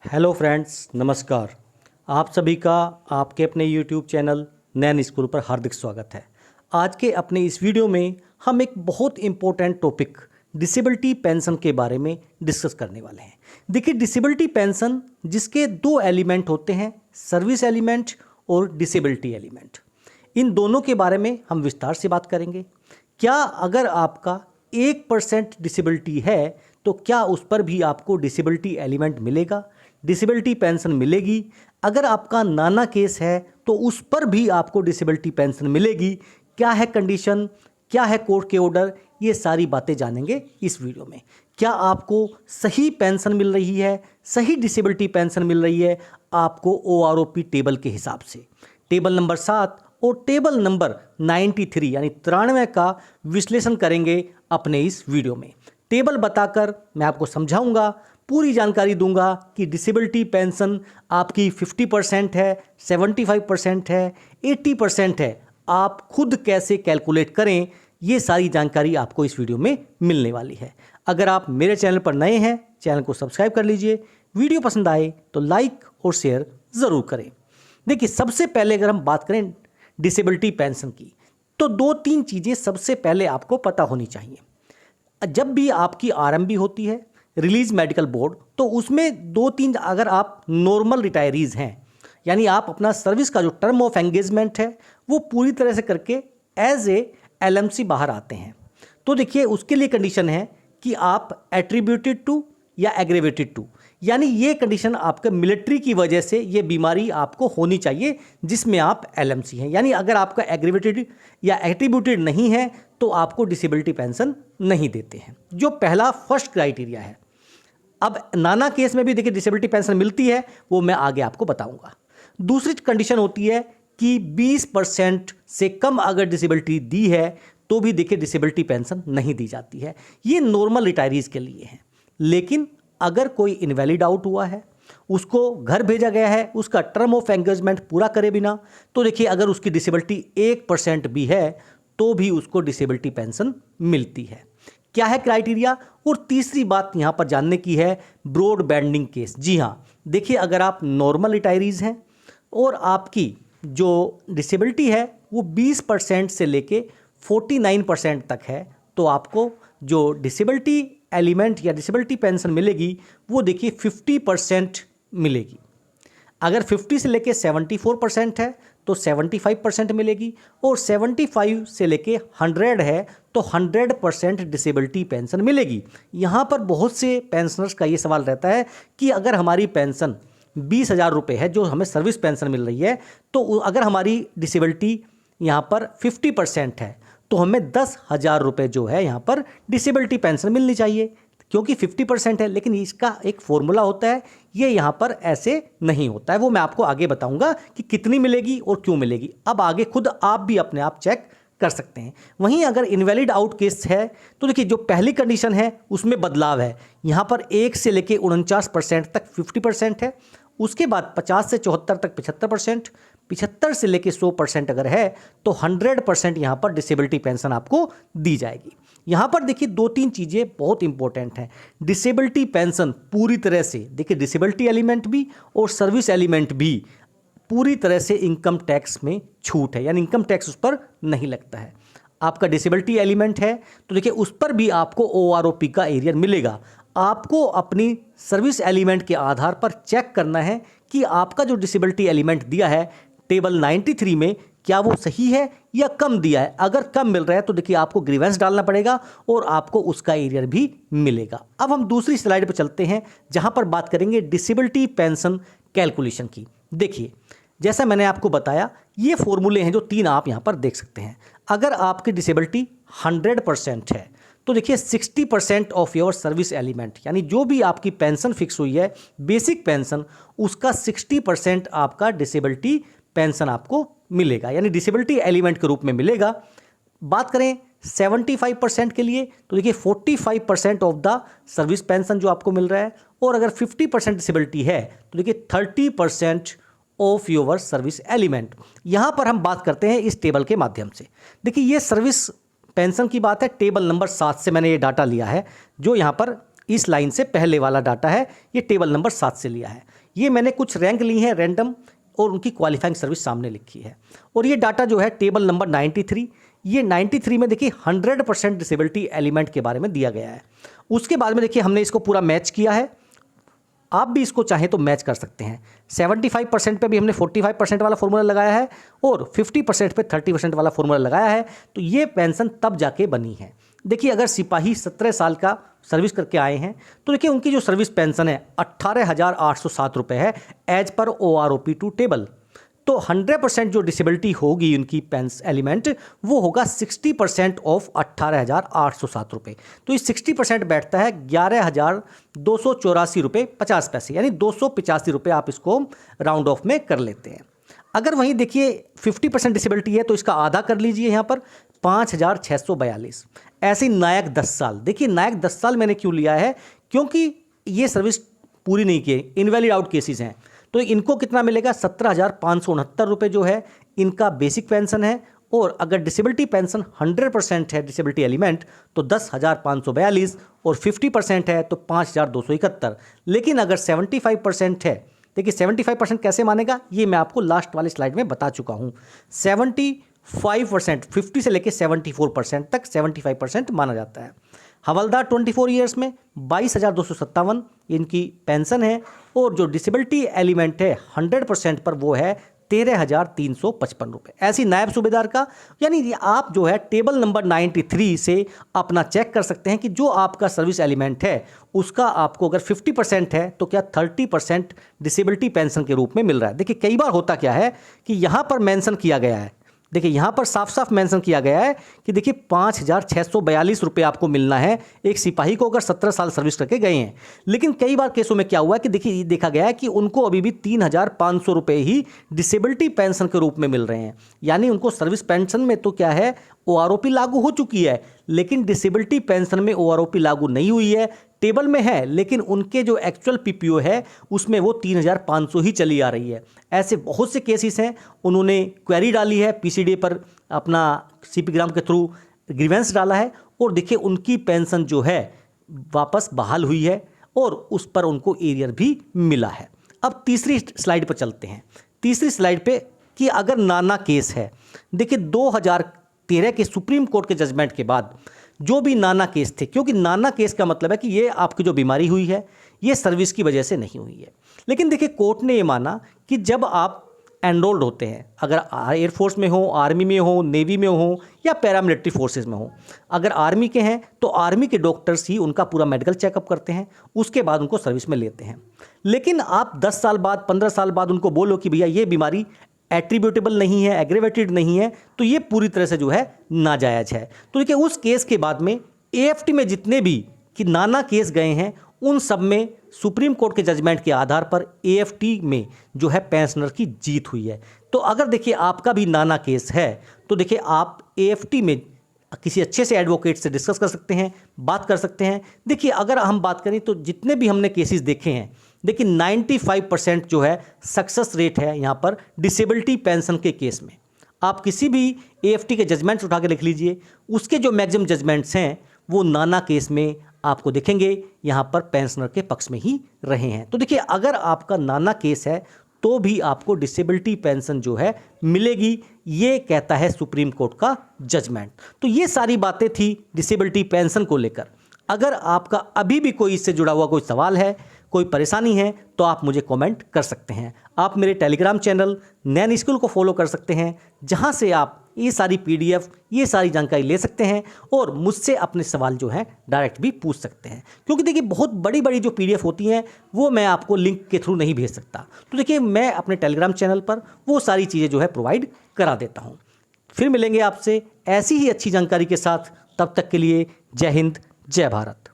Hello friends, नमस्कार। आप सभी का आपके अपने यूट्यूब चैनल नैन स्कूल पर हार्दिक स्वागत है। आज के अपने इस वीडियो में हम एक बहुत इम्पोर्टेंट टॉपिक डिसेबिलिटी पेंशन के बारे में डिस्कस करने वाले हैं। देखिए, डिसेबिलिटी पेंशन जिसके दो एलिमेंट होते हैं, सर्विस एलिमेंट और डिसेबिलिटी एलिमेंट। इन दोनों के बारे में हम विस्तार से बात करेंगे। क्या अगर आपका 1% डिसेबिलिटी है तो क्या उस पर भी आपको डिसेबिलिटी एलिमेंट मिलेगा, डिसेबिलिटी पेंशन मिलेगी? अगर आपका नाना केस है तो उस पर भी आपको डिसेबिलिटी पेंशन मिलेगी? क्या है कंडीशन, क्या है कोर्ट के ऑर्डर, ये सारी बातें जानेंगे इस वीडियो में। क्या आपको सही पेंशन मिल रही है, सही डिसेबिलिटी पेंशन मिल रही है आपको OROP टेबल के हिसाब से? टेबल नंबर 7 और टेबल नंबर 93 यानी 93 का विश्लेषण करेंगे अपने इस वीडियो में। टेबल बताकर मैं आपको समझाऊंगा, पूरी जानकारी दूंगा कि डिसेबिलिटी पेंशन आपकी 50% है, 75% है, 80% है। आप खुद कैसे कैलकुलेट करें, ये सारी जानकारी आपको इस वीडियो में मिलने वाली है। अगर आप मेरे चैनल पर नए हैं, चैनल को सब्सक्राइब कर लीजिए। वीडियो पसंद आए तो लाइक और शेयर ज़रूर करें। देखिए, सबसे पहले अगर हम बात करें डिसेबिलिटी पेंशन की, तो 2-3 चीज़ें सबसे पहले आपको पता होनी चाहिए। जब भी आपकी RMB होती है, रिलीज मेडिकल बोर्ड, तो उसमें 2-3, अगर आप नॉर्मल रिटायरीज़ हैं, यानी आप अपना सर्विस का जो टर्म ऑफ एंगेजमेंट है वो पूरी तरह से करके एज ए LMC बाहर आते हैं, तो देखिए उसके लिए कंडीशन है कि आप एट्रीब्यूटेड टू या एग्रेवेटेड टू, यानी ये कंडीशन आपके मिलिट्री की वजह से ये बीमारी आपको होनी चाहिए जिसमें आप LMC हैं। यानी अगर आपका एग्रेवेटेड या एट्रीब्यूटेड नहीं है तो आपको डिसेबिलिटी पेंशन नहीं देते हैं, जो पहला फर्स्ट क्राइटेरिया है। अब नाना केस में भी देखिए डिसेबिलिटी पेंशन मिलती है, वो मैं आगे आपको बताऊंगा। दूसरी कंडीशन होती है कि 20% से कम अगर डिसेबिलिटी दी है तो भी देखिए डिसेबिलिटी पेंशन नहीं दी जाती है। ये नॉर्मल रिटायरीज के लिए है। लेकिन अगर कोई इनवैलिड आउट हुआ है, उसको घर भेजा गया है, उसका टर्म ऑफ एंगेजमेंट पूरा करे बिना, तो देखिए अगर उसकी डिसेबिलिटी 1% भी है तो भी उसको डिसेबिलिटी पेंशन मिलती है। क्या है क्राइटेरिया? और तीसरी बात यहां पर जानने की है, ब्रॉड बैंडिंग केस। जी हां, देखिए अगर आप नॉर्मल रिटायरीज हैं और आपकी जो डिसेबिलिटी है वो 20% से लेके 49% तक है, तो आपको जो डिसेबिलिटी एलिमेंट या डिसेबिलिटी पेंशन मिलेगी वो देखिए 50% मिलेगी। अगर 50 से लेके 74% है तो 75% मिलेगी, और 75 से लेके 100 है तो 100% डिसेबिलिटी पेंशन मिलेगी। यहाँ पर बहुत से पेंशनर्स का ये सवाल रहता है कि अगर हमारी पेंशन 20,000 रुपये है, जो हमें सर्विस पेंशन मिल रही है, तो अगर हमारी डिसेबिलिटी यहाँ पर 50% है तो हमें 10,000 रुपये जो है यहाँ पर डिसेबिलिटी पेंशन मिलनी चाहिए, क्योंकि 50% है। लेकिन इसका एक फॉर्मूला होता है, ये यहाँ पर ऐसे नहीं होता है। वो मैं आपको आगे बताऊंगा कि कितनी मिलेगी और क्यों मिलेगी। अब आगे खुद आप भी अपने आप चेक कर सकते हैं। वहीं अगर इनवैलिड आउट केस है तो देखिए जो पहली कंडीशन है उसमें बदलाव है। यहाँ पर 1 से लेके 49% तक 50% है, उसके बाद 50 से 74 तक 75%, 75 से लेके 100% अगर है तो 100% यहाँ पर डिसेबिलिटी पेंशन आपको दी जाएगी। यहाँ पर देखिए 2-3 चीज़ें बहुत इंपॉर्टेंट हैं। डिसेबिलिटी पेंशन पूरी तरह से देखिए डिसेबिलिटी एलिमेंट भी और सर्विस एलिमेंट भी पूरी तरह से इनकम टैक्स में छूट है, यानी इनकम टैक्स उस पर नहीं लगता है। आपका डिसेबिलिटी एलिमेंट है तो देखिए उस पर भी आपको OROP का एरियर मिलेगा। आपको अपनी सर्विस एलिमेंट के आधार पर चेक करना है कि आपका जो डिसेबिलिटी एलिमेंट दिया है टेबल 93 में, क्या वो सही है या कम दिया है। अगर कम मिल रहा है तो देखिए आपको ग्रीवेंस डालना पड़ेगा और आपको उसका एरियर भी मिलेगा। अब हम दूसरी स्लाइड पर चलते हैं, जहां पर बात करेंगे डिसेबिलिटी पेंशन कैलकुलेशन की। देखिए जैसा मैंने आपको बताया, ये फॉर्मूले हैं जो 3 आप यहां पर देख सकते हैं। अगर आपकी डिसेबिलिटी 100% है तो देखिए 60% ऑफ योर सर्विस एलिमेंट, यानी जो भी आपकी पेंशन फिक्स हुई है बेसिक पेंशन, उसका 60% आपका डिसेबिलिटी पेंशन आपको मिलेगा, यानी डिसेबिलिटी एलिमेंट के रूप में मिलेगा। बात करें 75% के लिए तो देखिए 45% ऑफ द सर्विस पेंशन जो आपको मिल रहा है, और अगर 50% डिसेबिलिटी है तो देखिए 30% ऑफ योर सर्विस एलिमेंट। यहां पर हम बात करते हैं इस टेबल के माध्यम से। देखिए ये सर्विस पेंशन की बात है, टेबल नंबर 7 से मैंने ये डाटा लिया है जो यहाँ पर इस लाइन से पहले वाला डाटा है, ये टेबल नंबर 7 से लिया है। ये मैंने कुछ रैंक ली हैं रैंडम और उनकी क्वालिफाइंग सर्विस सामने लिखी है। और ये डाटा जो है टेबल नंबर 93, ये 93 में देखिए 100% डिसेबिलिटी एलिमेंट के बारे में दिया गया है। उसके बाद में देखिए हमने इसको पूरा मैच किया है, आप भी इसको चाहें तो मैच कर सकते हैं। 75% पे भी हमने 45% वाला फॉर्मूला लगाया है और 50% पे 30% वाला फॉर्मूला लगाया है। तो ये पेंशन तब जाके बनी है। देखिए अगर सिपाही 17 साल का सर्विस करके आए हैं तो देखिए उनकी जो सर्विस पेंशन है 18,807 रुपये है एज पर OROP2 टेबल। तो 100% जो डिसेबिलिटी होगी उनकी पेंशन एलिमेंट वो होगा 60% ऑफ 18,807 रुपये। तो इस 60% बैठता है 11,284 रुपये 50 पैसे, यानी 285 रुपये आप इसको राउंड ऑफ में कर लेते हैं। अगर वहीं देखिए 50% डिसेबिलिटी है तो इसका आधा कर लीजिए यहाँ पर 5,642। ऐसे नायक 10 साल, देखिए नायक 10 साल मैंने क्यों लिया है, क्योंकि ये सर्विस पूरी नहीं की, इनवैलिड आउट केसेस हैं। तो इनको कितना मिलेगा 17,569 रुपये जो है इनका बेसिक पेंशन है। और अगर डिसेबिलिटी पेंशन 100% है डिसेबिलिटी एलिमेंट तो 10,542 और 50% है तो 5,271। लेकिन अगर 75% है, देखिए 75% कैसे मानेगा ये मैं आपको लास्ट वाले स्लाइड में बता चुका हूँ। 75%, 50 से लेकर 74% तक 75% माना जाता है। हवलदार 24 ईयर्स में 22,257 इनकी पेंशन है। और जो डिसेबिलिटी एलिमेंट है 100% पर वो है 13,355 रुपये। ऐसी नायब सूबेदार का, यानी आप जो है टेबल नंबर 93 से अपना चेक कर सकते हैं कि जो आपका सर्विस एलिमेंट है उसका आपको अगर 50% है तो क्या 30% डिसेबिलिटी पेंशन के रूप में मिल रहा है। देखिए कई बार होता क्या है कि यहाँ पर मेंशन किया गया है, देखिए यहाँ पर साफ साफ मेंशन किया गया है कि देखिए 5,642 रुपये आपको मिलना है एक सिपाही को अगर 17 साल सर्विस करके गए हैं। लेकिन कई बार केसों में क्या हुआ है कि देखिए ये देखा गया है कि उनको अभी भी 3,500 रुपये ही डिसेबिलिटी पेंशन के रूप में मिल रहे हैं। यानी उनको सर्विस पेंशन में तो क्या है OROP लागू हो चुकी है, लेकिन डिसेबिलिटी पेंशन में OROP लागू नहीं हुई है। टेबल में है लेकिन उनके जो एक्चुअल PPO है उसमें वो 3,500 ही चली आ रही है। ऐसे बहुत से केसेस हैं, उन्होंने क्वेरी डाली है PCDA पर, अपना CP ग्राम के थ्रू ग्रीवेंस डाला है और देखिए उनकी पेंशन जो है वापस बहाल हुई है और उस पर उनको एरियर भी मिला है। अब तीसरी स्लाइड पर चलते हैं। तीसरी स्लाइड पे कि अगर नाना केस है, देखिए 2013 के सुप्रीम कोर्ट के जजमेंट के बाद जो भी नाना केस थे, क्योंकि नाना केस का मतलब है कि ये आपकी जो बीमारी हुई है ये सर्विस की वजह से नहीं हुई है। लेकिन देखिए कोर्ट ने ये माना कि जब आप एनरोल्ड होते हैं, अगर एयरफोर्स में हो, आर्मी में हो, नेवी में हो या पैरामिलिट्री फोर्सेस में हो, अगर आर्मी के हैं तो आर्मी के डॉक्टर्स ही उनका पूरा मेडिकल चेकअप करते हैं, उसके बाद उनको सर्विस में लेते हैं। लेकिन आप 10 साल बाद 15 साल बाद उनको बोलो कि भैया ये बीमारी एट्रीब्यूटेबल नहीं है, एग्रेवेटेड नहीं है, तो ये पूरी तरह से जो है नाजायज़ है। तो देखिए उस केस के बाद में AFT में जितने भी कि नाना केस गए हैं उन सब में सुप्रीम कोर्ट के जजमेंट के आधार पर AFT में जो है पेंशनर की जीत हुई है। तो अगर देखिए आपका भी नाना केस है तो देखिए आप AFT में किसी अच्छे से एडवोकेट से डिस्कस कर सकते हैं, बात कर सकते हैं। देखिए अगर हम बात करें तो जितने भी हमने केसेस देखे हैं, देखिए 95% जो है सक्सेस रेट है यहाँ पर डिसेबिलिटी पेंशन के केस में। आप किसी भी AFT के जजमेंट्स उठा के लिख लीजिए, उसके जो मैक्सिमम जजमेंट्स हैं वो नाना केस में आपको दिखेंगे यहाँ पर पेंशनर के पक्ष में ही रहे हैं। तो देखिए अगर आपका नाना केस है तो भी आपको डिसेबिलिटी पेंशन जो है मिलेगी, ये कहता है सुप्रीम कोर्ट का जजमेंट। तो ये सारी बातें थी डिसेबिलिटी पेंशन को लेकर। अगर आपका अभी भी कोई इससे जुड़ा हुआ कोई सवाल है, कोई परेशानी है तो आप मुझे कमेंट कर सकते हैं। आप मेरे टेलीग्राम चैनल नैन स्कूल को फॉलो कर सकते हैं, जहां से आप ये सारी PDF, ये सारी जानकारी ले सकते हैं और मुझसे अपने सवाल जो हैं डायरेक्ट भी पूछ सकते हैं। क्योंकि देखिए बहुत बड़ी बड़ी जो PDF होती हैं वो मैं आपको लिंक के थ्रू नहीं भेज सकता। तो देखिए मैं अपने टेलीग्राम चैनल पर वो सारी चीज़ें जो है प्रोवाइड करा देता हूँ। फिर मिलेंगे आपसे ऐसी ही अच्छी जानकारी के साथ, तब तक के लिए जय हिंद, जय भारत।